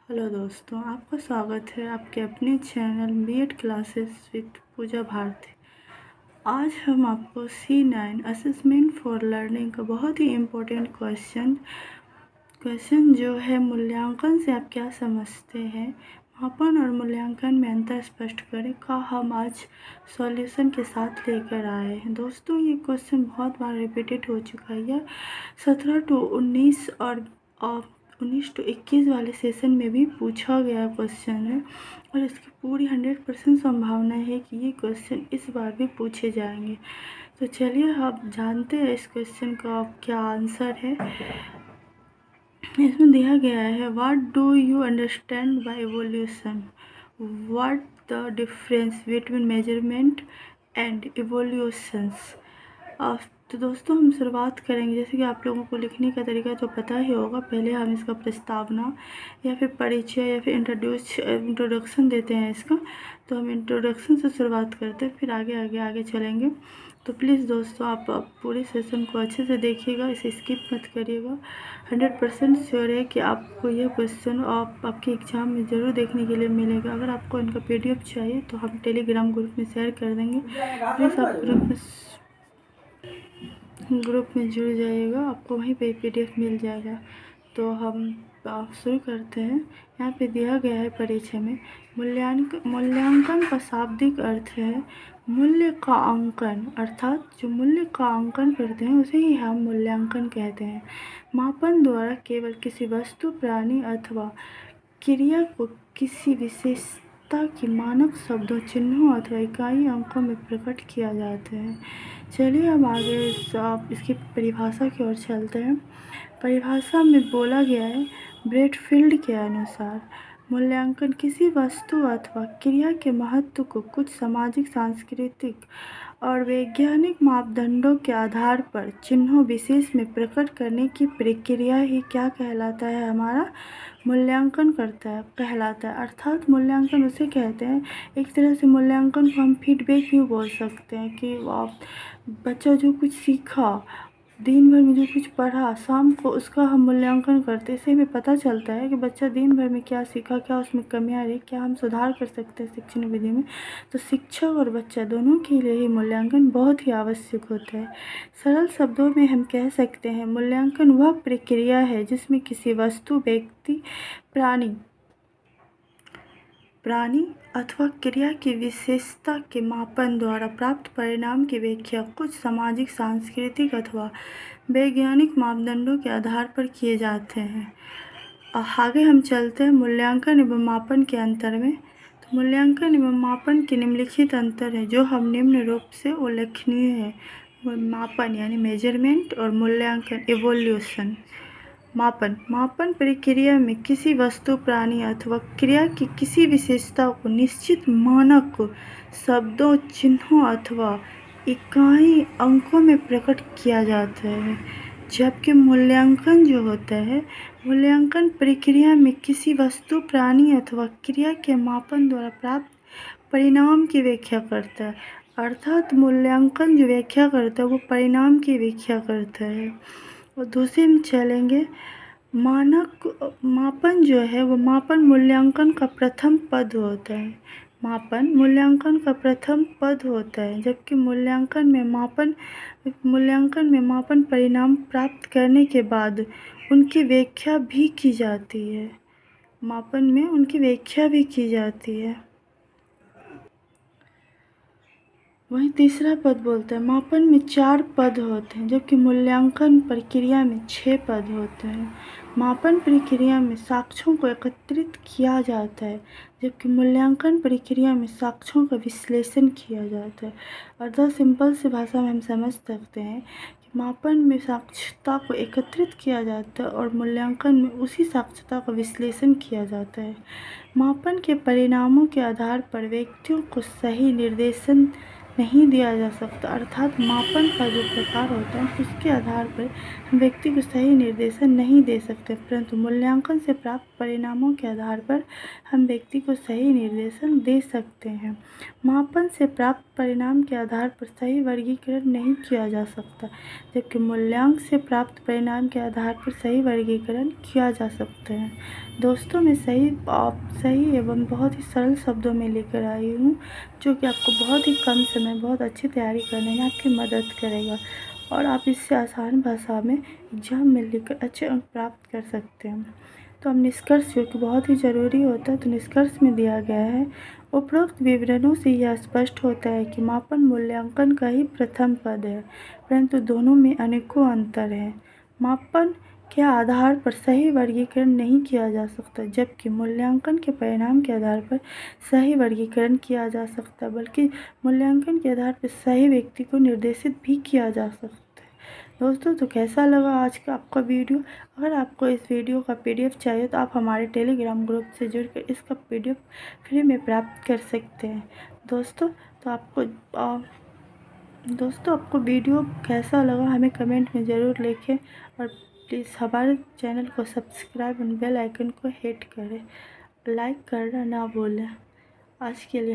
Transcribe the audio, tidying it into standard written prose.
Hello दोस्तों, आपका स्वागत है आपके अपने चैनल बीएड क्लासेस विद पूजा भारती। आज हम आपको C9 असेसमेंट फॉर लर्निंग का बहुत ही इम्पोर्टेंट क्वेश्चन जो है मूल्यांकन से आप क्या समझते हैं, मापन और मूल्यांकन में अंतर स्पष्ट करें का हम आज सॉल्यूशन के साथ लेकर आए हैं। दोस्तों, ये क्वेश्चन बहुत बार रिपीटेड हो चुका है। यह 17 to 19 और 19 to 21 वाले सेशन में भी पूछा गया क्वेश्चन है और इसकी पूरी 100% संभावना है कि ये क्वेश्चन इस बार भी पूछे जाएंगे। तो चलिए आप जानते हैं इस क्वेश्चन का क्या आंसर है। इसमें दिया गया है, what do you understand by evolution, what the difference between measurement and evolutions. तो दोस्तों हम शुरुआत करेंगे। जैसे कि आप लोगों को लिखने का तरीका तो पता ही होगा, पहले हम इसका प्रस्तावना या फिर परिचय या फिर इंट्रोडक्शन देते हैं इसका। तो हम इंट्रोडक्शन से शुरुआत करते हैं, फिर आगे चलेंगे। तो प्लीज़ दोस्तों आप पूरे सेशन को अच्छे से देखिएगा, इसे स्किप मत करिएगा। 100% श्योर है कि आपको यह क्वेश्चन आपके एग्ज़ाम में ज़रूर देखने के लिए मिलेगा। अगर आपको इनका PDF चाहिए तो हम टेलीग्राम ग्रुप में शेयर कर देंगे। प्लीज़ आप ग्रुप में जुड़ जाइएगा, आपको वहीं पे PDF मिल जाएगा। तो हम शुरू करते हैं। यहाँ पे दिया गया है परिचय में, मूल्यांकन का शाब्दिक अर्थ है मूल्य का अंकन, अर्थात जो मूल्य का अंकन करते हैं उसे ही हम मूल्यांकन कहते हैं। मापन द्वारा केवल किसी वस्तु, प्राणी अथवा क्रिया को किसी विशेषता की मानक शब्दों, चिन्हों अथवा इकाई अंकों में प्रकट किया जाता है। चलिए हम आगे इसकी परिभाषा की ओर चलते हैं। परिभाषा में बोला गया है, ब्रेडफील्ड के अनुसार मूल्यांकन किसी वस्तु अथवा क्रिया के महत्व को कुछ सामाजिक, सांस्कृतिक और वैज्ञानिक मापदंडों के आधार पर चिन्हों विशेष में प्रकट करने की प्रक्रिया ही क्या कहलाता है, हमारा मूल्यांकन कहलाता है। अर्थात मूल्यांकन उसे कहते हैं, एक तरह से मूल्यांकन को हम फीडबैक भी बोल सकते हैं कि बच्चा जो कुछ सीखा, दिन भर में जो कुछ पढ़ा, शाम को उसका हम मूल्यांकन करते हैं। इससे हमें पता चलता है कि बच्चा दिन भर में क्या सीखा, क्या उसमें कमियां रही, क्या हम सुधार कर सकते हैं शिक्षण विधि में। तो शिक्षक और बच्चा दोनों के लिए ही मूल्यांकन बहुत ही आवश्यक होता है। सरल शब्दों में हम कह सकते हैं, मूल्यांकन वह प्रक्रिया है जिसमें किसी वस्तु, व्यक्ति, प्राणी अथवा क्रिया की विशेषता के मापन द्वारा प्राप्त परिणाम की व्याख्या कुछ सामाजिक, सांस्कृतिक अथवा वैज्ञानिक मापदंडों के आधार पर किए जाते हैं। आगे हम चलते हैं मूल्यांकन एवं मापन के अंतर में। तो मूल्यांकन एवं मापन के निम्नलिखित अंतर है जो हम निम्न रूप से उल्लेखनीय है। मापन यानी मेजरमेंट और मूल्यांकन इवोल्यूशन। मापन प्रक्रिया में किसी वस्तु, प्राणी अथवा क्रिया की किसी विशेषता को निश्चित मानक शब्दों, चिन्हों अथवा इकाई अंकों में प्रकट किया जाता है। जबकि मूल्यांकन जो होता है, मूल्यांकन प्रक्रिया में किसी वस्तु, प्राणी अथवा क्रिया के मापन द्वारा प्राप्त परिणाम की व्याख्या करता है। अर्थात मूल्यांकन जो व्याख्या करता है वो परिणाम की व्याख्या करता है। और दूसरे में चलेंगे, मापन जो है वो मापन मूल्यांकन का प्रथम पद होता है। मापन मूल्यांकन का प्रथम पद होता है, जबकि मूल्यांकन में मापन परिणाम प्राप्त करने के बाद उनकी व्याख्या भी की जाती है। मापन में उनकी व्याख्या भी की जाती है। वहीं तीसरा पद बोलता है, मापन में 4 पद होते हैं, जबकि मूल्यांकन प्रक्रिया में 6 पद होते हैं। मापन प्रक्रिया में साक्ष्यों को एकत्रित किया जाता है, जबकि मूल्यांकन प्रक्रिया में साक्ष्यों का विश्लेषण किया जाता है। अर्थात सिंपल सी भाषा में हम समझ सकते हैं कि मापन में साक्ष्यता को एकत्रित किया जाता है और मूल्यांकन में उसी साक्ष्यता का विश्लेषण किया जाता है। मापन के परिणामों के आधार पर व्यक्तियों को सही निर्देशन नहीं दिया जा सकता। अर्थात मापन का जो प्रकार होता है उसके आधार पर हम व्यक्ति को सही निर्देशन नहीं दे सकते, परंतु मूल्यांकन से प्राप्त परिणामों के आधार पर हम व्यक्ति को सही निर्देशन दे सकते हैं। मापन से प्राप्त परिणाम के आधार पर सही वर्गीकरण नहीं किया जा सकता, जबकि मूल्यांकन से प्राप्त परिणाम के आधार पर सही वर्गीकरण किया जा सकता है। दोस्तों, मैं सही एवं बहुत ही सरल शब्दों में लेकर आई हूँ, जो कि आपको बहुत ही कम समय बहुत अच्छी तैयारी करने में आपकी मदद करेगा और आप इससे आसान भाषा में एग्जाम में लिखकर अच्छे अंक प्राप्त कर सकते हैं। तो अब निष्कर्ष, जो कि बहुत ही ज़रूरी होता है, तो निष्कर्ष में दिया गया है, उपरोक्त विवरणों से यह स्पष्ट होता है कि मापन मूल्यांकन का ही प्रथम पद है, परंतु दोनों में अनेकों अंतर हैं। मापन के आधार पर सही वर्गीकरण नहीं किया जा सकता, जबकि मूल्यांकन के परिणाम के आधार पर सही वर्गीकरण किया जा सकता है, बल्कि मूल्यांकन के आधार पर सही व्यक्ति को निर्देशित भी किया जा सकता है। दोस्तों, तो कैसा लगा आज का आपका वीडियो? अगर आपको इस वीडियो का PDF चाहिए तो आप हमारे टेलीग्राम ग्रुप से जुड़कर इसका PDF फ्री में प्राप्त कर सकते हैं। दोस्तों, तो आपको वीडियो कैसा लगा हमें कमेंट में ज़रूर लिखें और प्लीज़ हमारे चैनल को सब्सक्राइब और बेल आइकन को हिट करें, लाइक करना ना भूलें। आज के लिए